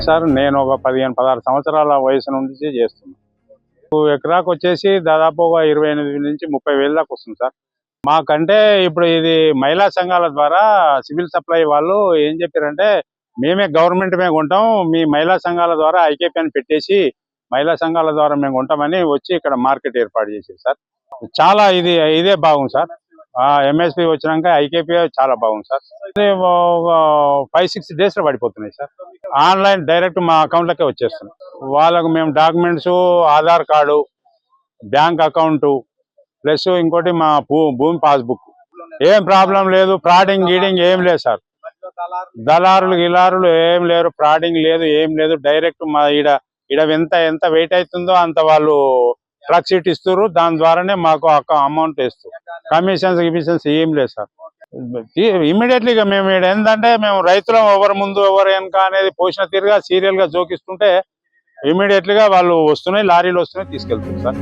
Sir నేను ఒక 15-16 సంవత్సరాల వయసు నుంచి చేస్తున్నాను. ఎకరాకు వచ్చేసి దాదాపు 28 నుంచి 30 వేల దాకా వస్తుంది సార్. మాకంటే ఇప్పుడు ఇది మహిళా సంఘాల ద్వారా సివిల్ సప్లై వాళ్ళు ఏం చెప్పారంటే మేమే గవర్నమెంట్ మేము కొంటాం, మీ మహిళా సంఘాల ద్వారా ఐకేపీ పెట్టేసి మహిళా సంఘాల ద్వారా మేము కొంటామని వచ్చి ఇక్కడ మార్కెట్ ఏర్పాటు చేసేది సార్. చాలా ఇదే బాగుంది సార్. ఎంఎస్పి వచ్చినాక ఐకేపీ చాలా బాగుంది సార్. 5-6 డేస్ లో పడిపోతున్నాయి సార్. ఆన్లైన్ డైరెక్ట్ మా అకౌంట్లకే వచ్చేస్తున్నాయి. వాళ్ళకు మేము documents, Aadhaar card, bank account plus ఇంకోటి మా భూమి పాస్బుక్. ఏం ప్రాబ్లం లేదు, ఫ్రాడింగ్ గీడింగ్ ఏం లేదు సార్. దళారులు ఏం లేరు, ఫ్రాడింగ్ లేదు, ఏం లేదు. డైరెక్ట్ మా ఈడ ఎంత వెయిట్ అవుతుందో అంత వాళ్ళు ట్రక్ షీట్ ఇస్తారు, దాని ద్వారానే మాకు అమౌంట్ ఇస్తారు. కమిషన్స్ ఏం లేదు సార్. ఇమ్మీడియట్లీగా మేము ఏంటంటే మేము రైతులం, ఎవరు ముందు ఎవరు వెనక అనేది పోషణ తీరుగా సీరియల్ గా జోకిస్తుంటే ఇమ్మీడియట్లీగా వాళ్ళు వస్తున్నాయి, లారీలు వస్తున్నాయి, తీసుకెళ్తారు సార్.